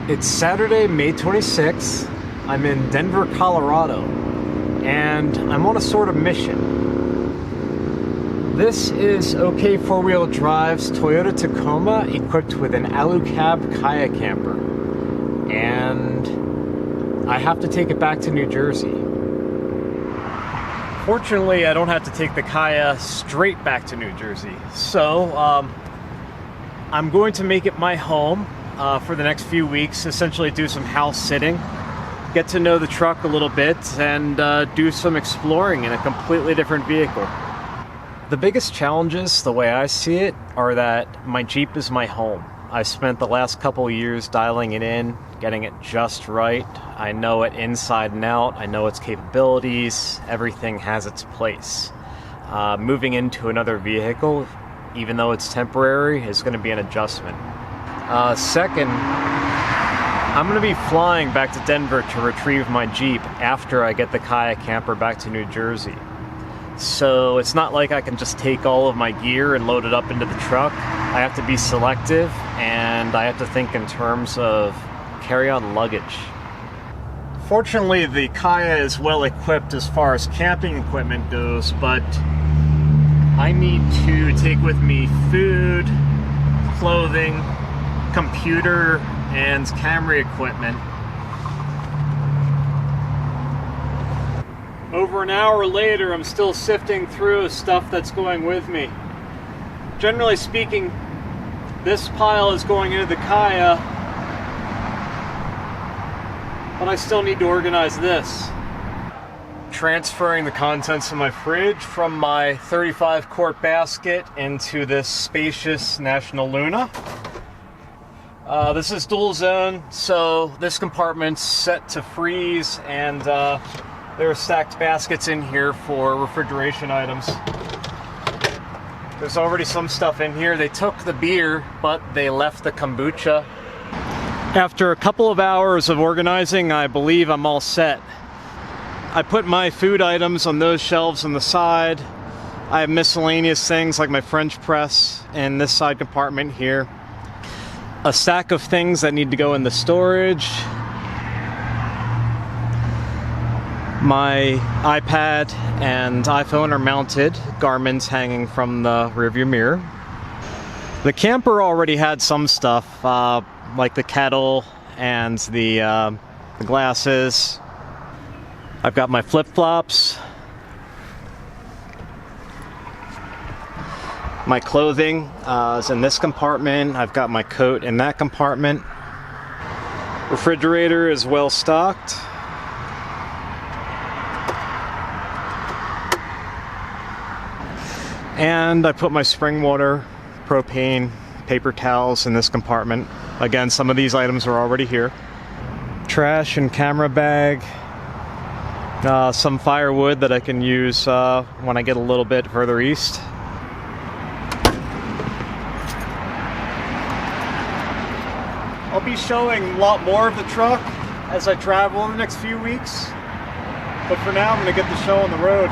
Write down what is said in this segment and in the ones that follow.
It's Saturday, May 26th. I'm in Denver, Colorado, and I'm on a sort of mission. This is OK Four-Wheel Drive's Toyota Tacoma equipped with an Alu-Cab Khaya Camper, and I have to take it back to New Jersey. Fortunately, I don't have to take the Khaya straight back to New Jersey, so I'm going to make it my home for the next few weeks, essentially do some house sitting, get to know the truck a little bit, and do some exploring in a completely different vehicle. The biggest challenges, the way I see it, are that my Jeep is my home. I spent the last couple years dialing it in, getting it just right. I know it inside and out. I know its capabilities. Everything has its place. Moving into another vehicle, even though it's temporary, is going to be an adjustment. Second, I'm going to be flying back to Denver to retrieve my Jeep after I get the Khaya Camper back to New Jersey. So it's not like I can just take all of my gear and load it up into the truck. I have to be selective, and I have to think in terms of carry-on luggage. Fortunately, the Khaya is well equipped as far as camping equipment goes, but I need to take with me food, clothing, computer, and camera equipment. Over an hour later, I'm still sifting through stuff that's going with me. Generally speaking, this pile is going into the Khaya, but I still need to organize this. Transferring the contents of my fridge from my 35-quart basket into this spacious National Luna. This is dual zone, so this compartment's set to freeze, and there are stacked baskets in here for refrigeration items. There's already some stuff in here. They took the beer, but they left the kombucha. After a couple of hours of organizing, I believe I'm all set. I put my food items on those shelves on the side. I have miscellaneous things like my French press in this side compartment here. A stack of things that need to go in the storage. My iPad and iPhone are mounted, Garmin's hanging from the rearview mirror. The camper already had some stuff, like the kettle and the glasses. I've got my flip-flops, my clothing is in this compartment. I've got my coat in that compartment. Refrigerator is well stocked. And I put my spring water, propane, paper towels in this compartment. Again, some of these items are already here. Trash and camera bag. Some firewood that I can use when I get a little bit further east. I'll be showing a lot more of the truck as I travel in the next few weeks. But for now, I'm going to get the show on the road.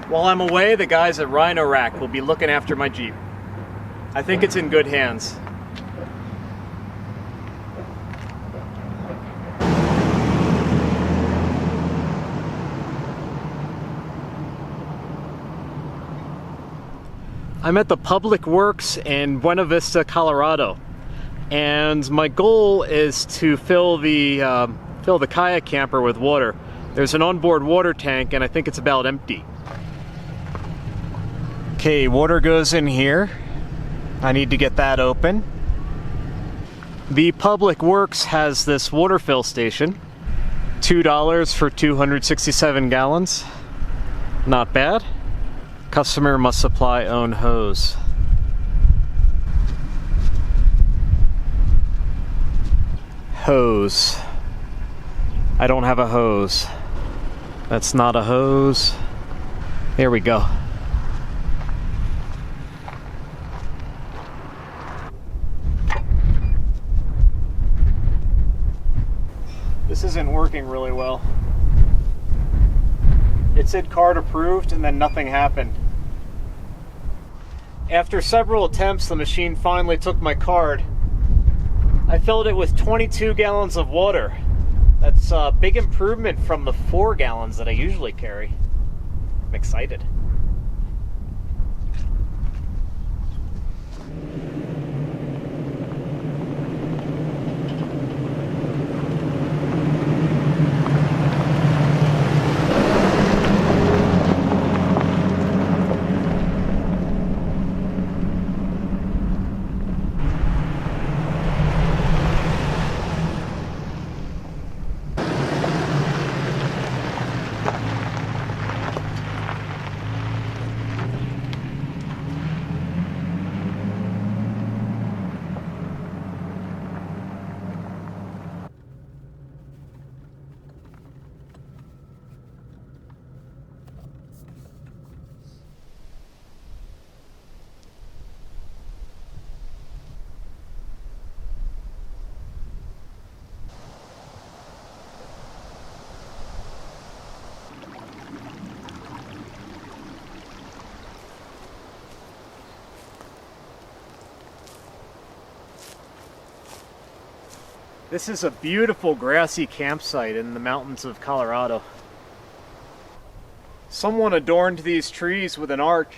While I'm away, the guys at Rhino Rack will be looking after my Jeep. I think it's in good hands. I'm at the Public Works in Buena Vista, Colorado, and my goal is to fill the Khaya Camper with water. There's an onboard water tank, and I think it's about empty. Okay, water goes in here. I need to get that open. The Public Works has this water fill station. $2 for 267 gallons. Not bad. Customer must supply own hose. Hose. I don't have a hose. That's not a hose. There we go. This isn't working really well. It said card approved and then nothing happened. After several attempts, the machine finally took my card. I filled it with 22 gallons of water. That's a big improvement from the 4 gallons that I usually carry. I'm excited. This is a beautiful grassy campsite in the mountains of Colorado. Someone adorned these trees with an arch.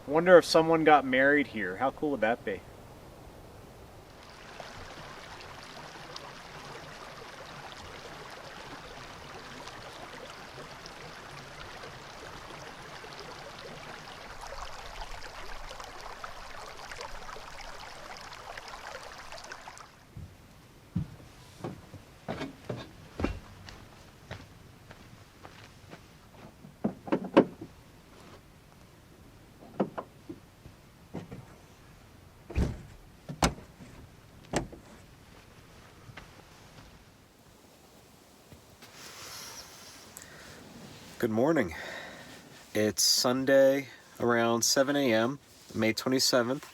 Wonder if someone got married here. How cool would that be? Good morning. It's Sunday around 7 a.m., May 27th.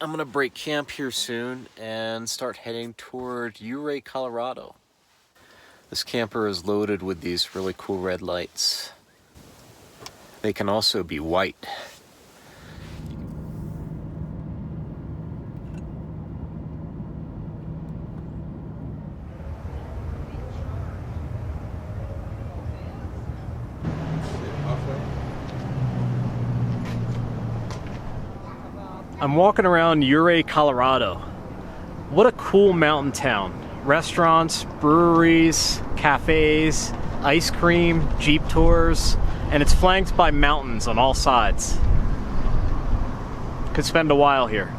I'm gonna break camp here soon and start heading toward Ouray, Colorado. This camper is loaded with these really cool red lights. They can also be white. I'm walking around Ouray, Colorado. What a cool mountain town. Restaurants, breweries, cafes, ice cream, Jeep tours, and it's flanked by mountains on all sides. Could spend a while here.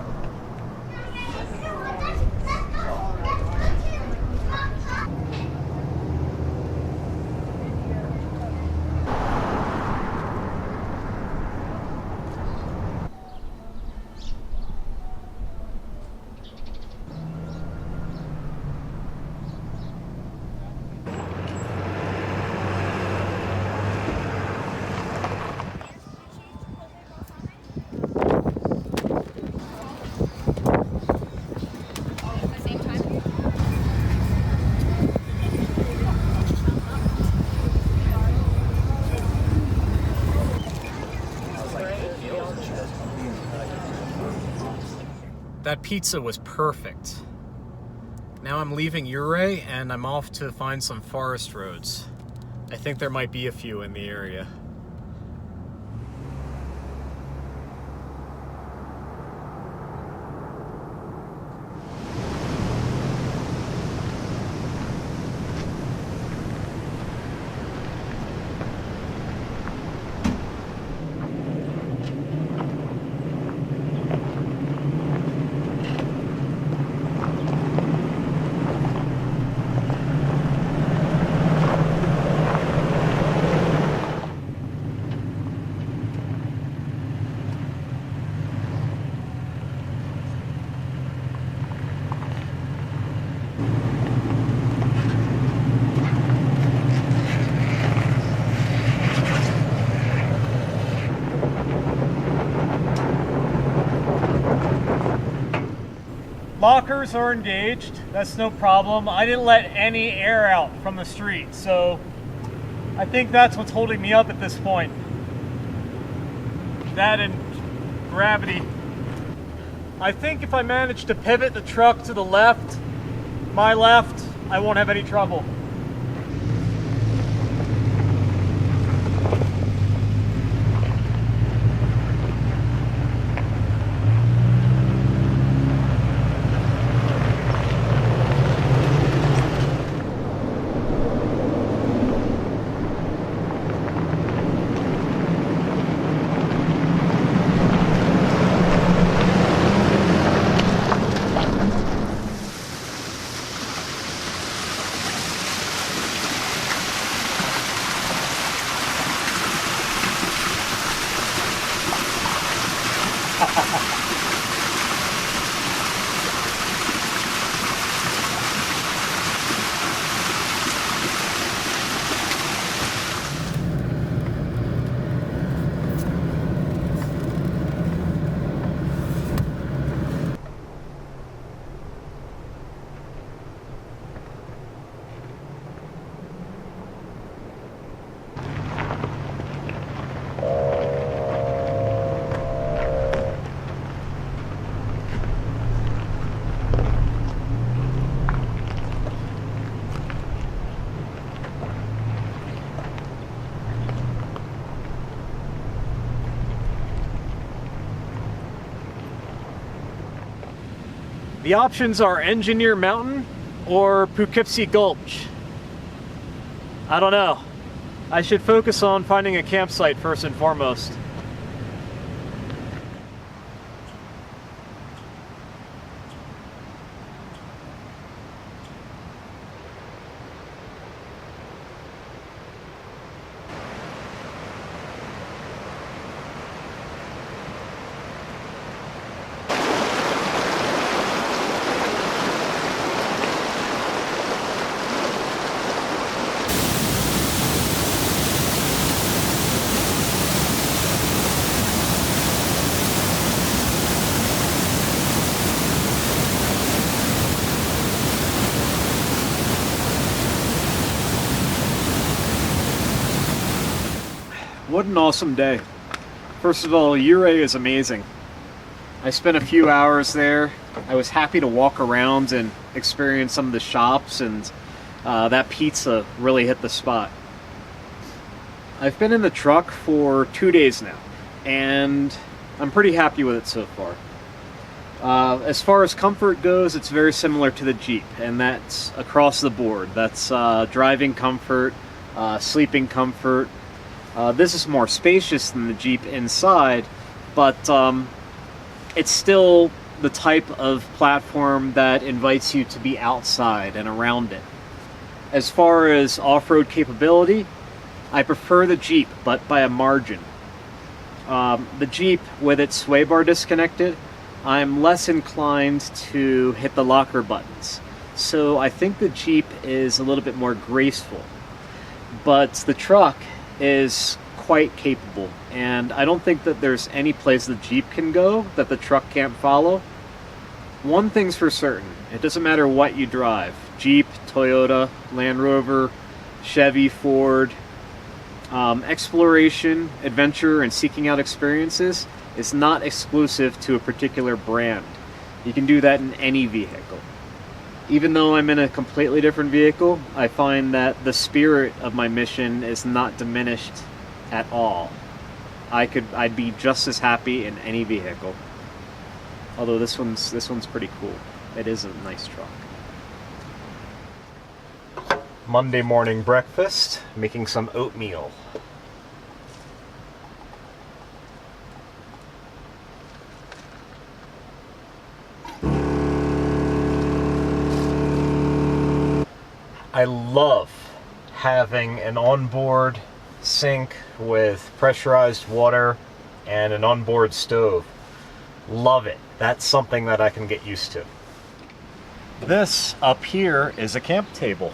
That pizza was perfect. Now I'm leaving Ouray and I'm off to find some forest roads. I think there might be a few in the area. Lockers are engaged, that's no problem. I didn't let any air out from the street, so I think that's what's holding me up at this point. That and gravity. I think if I manage to pivot the truck to the left, my left, I won't have any trouble. The options are Engineer Mountain or Poughkeepsie Gulch. I don't know. I should focus on finding a campsite first and foremost. What an awesome day. First of all, Ouray is amazing. I spent a few hours there. I was happy to walk around and experience some of the shops, and that pizza really hit the spot. I've been in the truck for 2 days now, and I'm pretty happy with it so far. As far as comfort goes, it's very similar to the Jeep, and that's across the board. That's driving comfort, sleeping comfort. This is more spacious than the Jeep inside, but it's still the type of platform that invites you to be outside and around it. As far as off-road capability, I prefer the Jeep, but by a margin. The Jeep, with its sway bar disconnected, I'm less inclined to hit the locker buttons. So I think the Jeep is a little bit more graceful. But the truck is quite capable, and I don't think that there's any place the Jeep can go that the truck can't follow. One thing's for certain, it doesn't matter what you drive, Jeep, Toyota, Land Rover, Chevy, Ford, exploration, adventure, and seeking out experiences is not exclusive to a particular brand. You can do that in any vehicle. Even though I'm in a completely different vehicle, I find that the spirit of my mission is not diminished at all. I'd be just as happy in any vehicle. Although this one's pretty cool. It is a nice truck. Monday morning breakfast, making some oatmeal. I love having an onboard sink with pressurized water and an onboard stove. Love it. That's something that I can get used to. This up here is a camp table.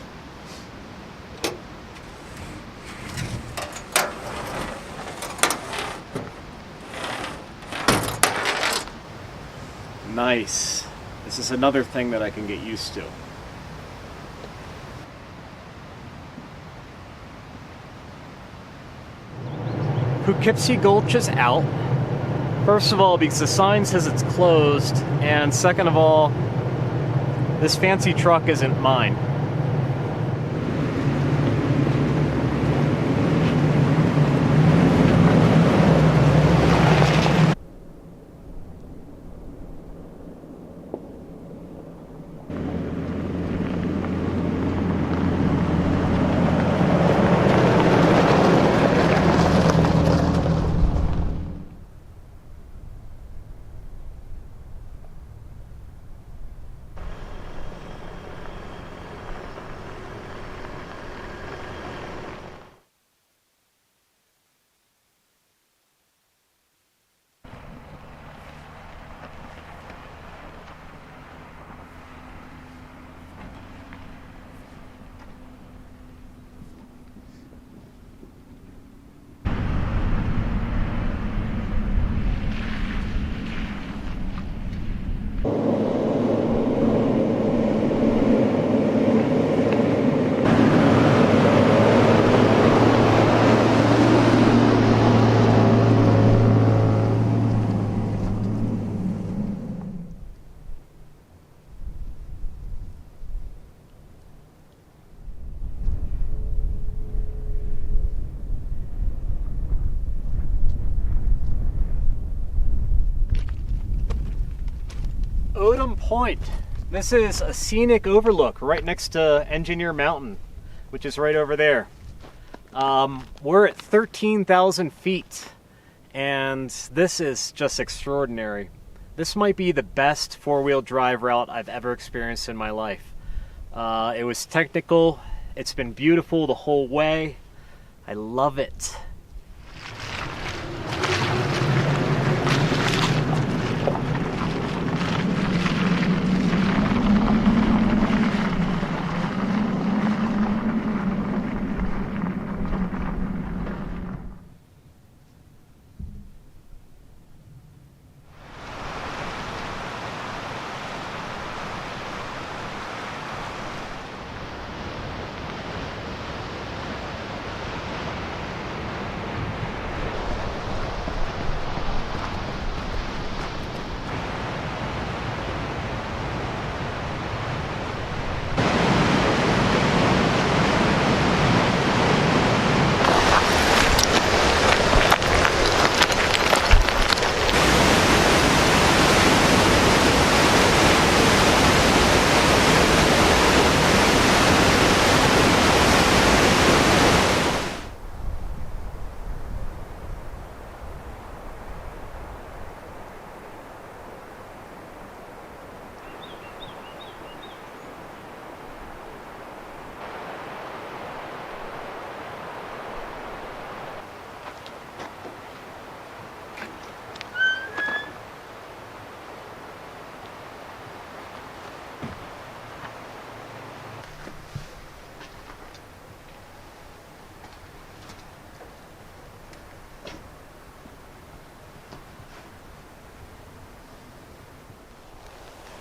Nice. This is another thing that I can get used to. Poughkeepsie Gulch is out. First of all, because the sign says it's closed, and second of all, this fancy truck isn't mine. Point. This is a scenic overlook right next to Engineer Mountain, which is right over there. We're at 13,000 feet, and this is just extraordinary. This might be the best four-wheel drive route I've ever experienced in my life. It was technical. It's been beautiful the whole way. I love it.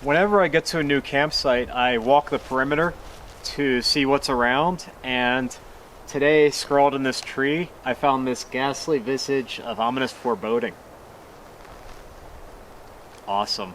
Whenever I get to a new campsite, I walk the perimeter to see what's around, and today, scrawled in this tree, I found this ghastly visage of ominous foreboding. Awesome.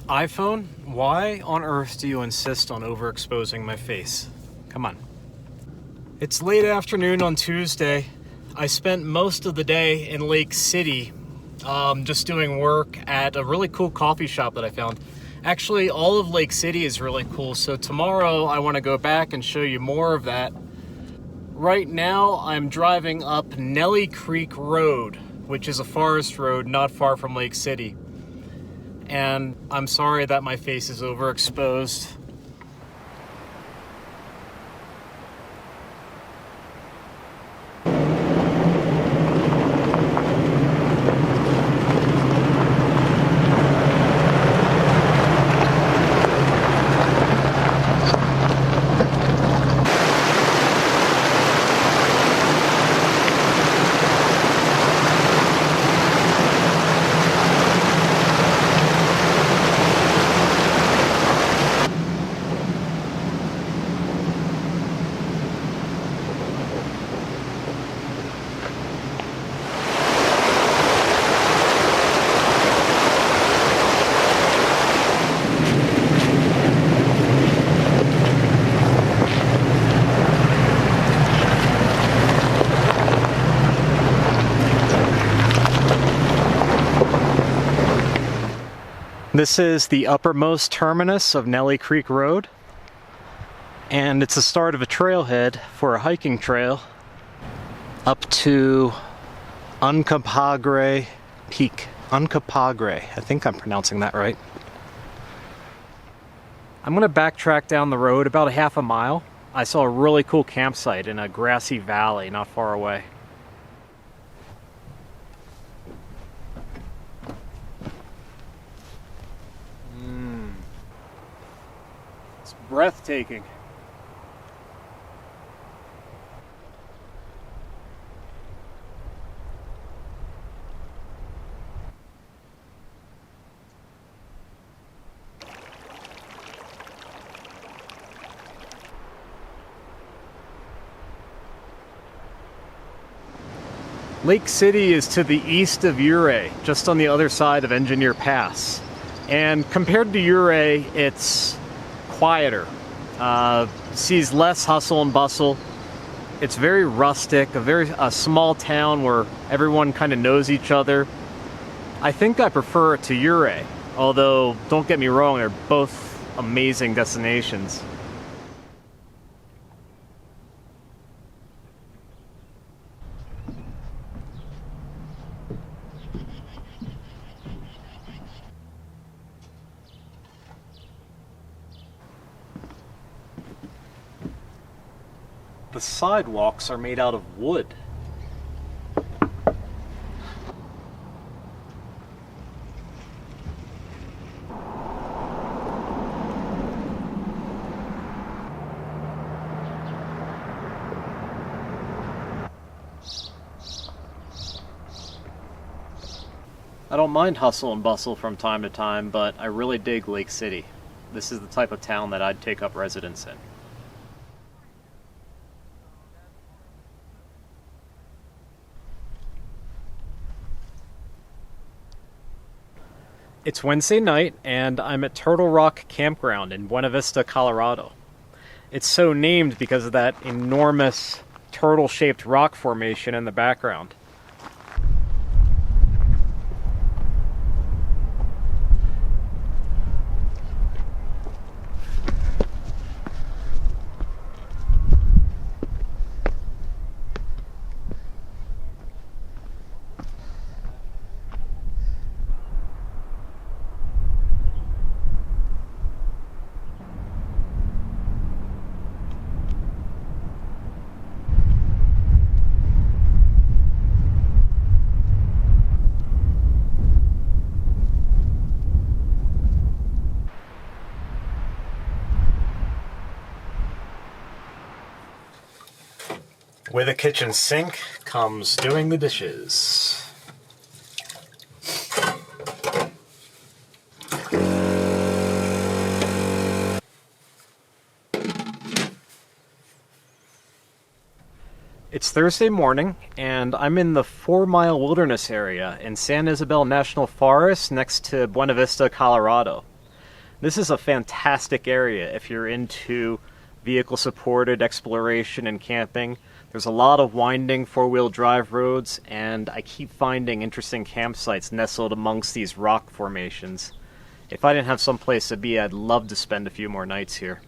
iPhone, why on earth do you insist on overexposing my face? Come on. It's late afternoon on Tuesday. I spent most of the day in Lake City just doing work at a really cool coffee shop that I found. Actually, all of Lake City is really cool, so tomorrow I want to go back and show you more of that. Right now, I'm driving up Nelly Creek Road, which is a forest road not far from Lake City. And I'm sorry that my face is overexposed. This is the uppermost terminus of Nelly Creek Road, and it's the start of a trailhead for a hiking trail up to Untitled Peak. Untitled, I think I'm pronouncing that right. I'm going to backtrack down the road about a half a mile. I saw a really cool campsite in a grassy valley not far away. It's breathtaking. Lake City is to the east of Ouray, just on the other side of Engineer Pass. And compared to Ouray, it's quieter. Sees less hustle and bustle. It's very rustic, a small town where everyone kind of knows each other. I think I prefer it to Ouray, although don't get me wrong, they're both amazing destinations. The sidewalks are made out of wood. I don't mind hustle and bustle from time to time, but I really dig Lake City. This is the type of town that I'd take up residence in. It's Wednesday night, and I'm at Turtle Rock Campground in Buena Vista, Colorado. It's so named because of that enormous turtle-shaped rock formation in the background. With a kitchen sink comes doing the dishes. It's Thursday morning, and I'm in the 4 Mile Wilderness area in San Isabel National Forest next to Buena Vista, Colorado. This is a fantastic area if you're into vehicle-supported exploration and camping. There's a lot of winding four-wheel drive roads, and I keep finding interesting campsites nestled amongst these rock formations. If I didn't have some place to be, I'd love to spend a few more nights here.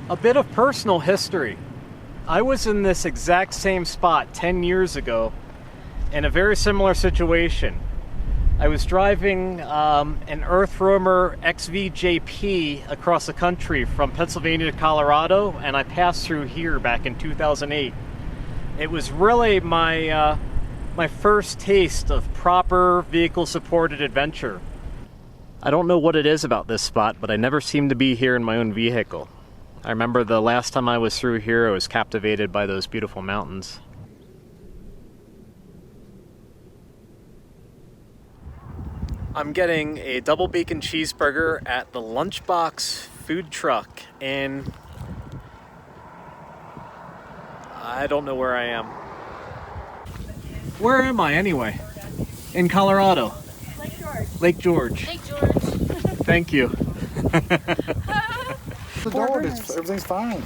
A bit of personal history. I was in this exact same spot 10 years ago in a very similar situation. I was driving an Earth Roamer XVJP across the country from Pennsylvania to Colorado, and I passed through here back in 2008. It was really my first taste of proper vehicle-supported adventure. I don't know what it is about this spot, but I never seem to be here in my own vehicle. I remember the last time I was through here, I was captivated by those beautiful mountains. I'm getting a double bacon cheeseburger at the Lunchbox food truck in... I don't know where I am. Where am I anyway? In Colorado. Lake George. Lake George. Lake George. Thank you. The door, everything's fine.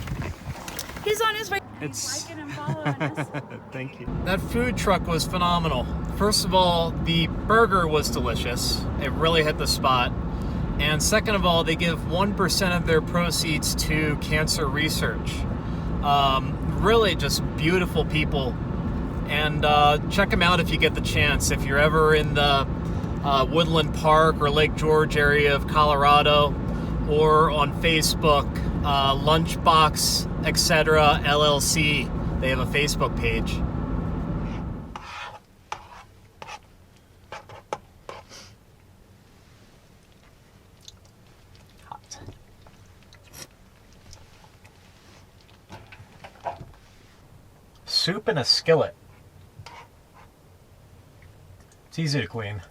He's on his way. It's... Liking and following us. Thank you. That food truck was phenomenal. First of all, the burger was delicious. It really hit the spot. And second of all, they give 1% of their proceeds to cancer research. Really just beautiful people. And check them out if you get the chance. If you're ever in the Woodland Park or Lake George area of Colorado, or on Facebook, Lunchbox, etc. LLC. They have a Facebook page. Hot. Soup in a skillet. It's easy to clean.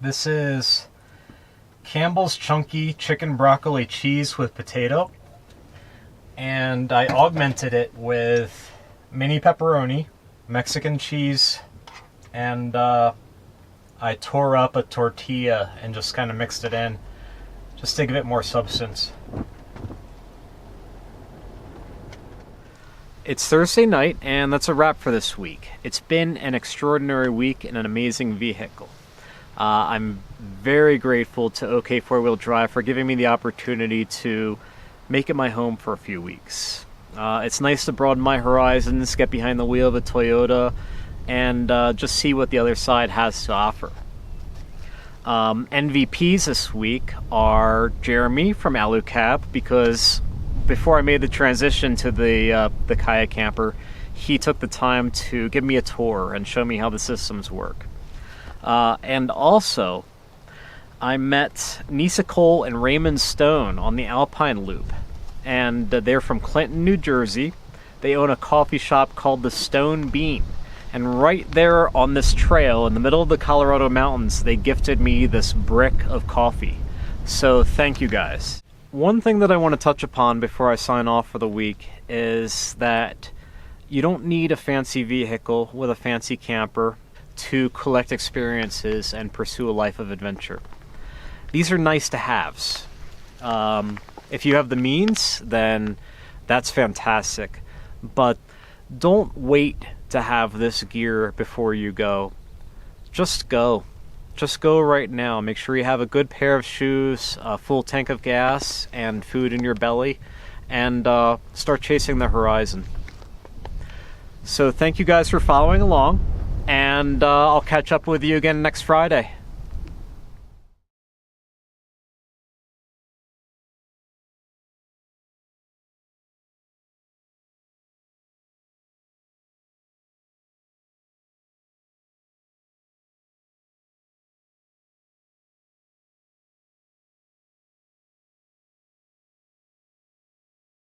This is Campbell's Chunky Chicken Broccoli Cheese with potato. And I augmented it with mini pepperoni, Mexican cheese, and I tore up a tortilla and just kind of mixed it in, just to give it more substance. It's Thursday night, and that's a wrap for this week. It's been an extraordinary week in an amazing vehicle. I'm very grateful to OK 4-Wheel Drive for giving me the opportunity to make it my home for a few weeks. It's nice to broaden my horizons, get behind the wheel of a Toyota, and just see what the other side has to offer. MVPs this week are Jeremy from Alu-Cab, because before I made the transition to the Khaya Camper, he took the time to give me a tour and show me how the systems work. And also, I met Nisa Cole and Raymond Stone on the Alpine Loop. And they're from Clinton, New Jersey. They own a coffee shop called the Stone Bean. And right there on this trail in the middle of the Colorado mountains, they gifted me this brick of coffee. So thank you guys. One thing that I want to touch upon before I sign off for the week is that you don't need a fancy vehicle with a fancy camper to collect experiences and pursue a life of adventure. These are nice to haves. If you have the means, then that's fantastic. But don't wait to have this gear before you go. Just go. Just go right now. Make sure you have a good pair of shoes, a full tank of gas, and food in your belly, and start chasing the horizon. So thank you guys for following along. And I'll catch up with you again next Friday.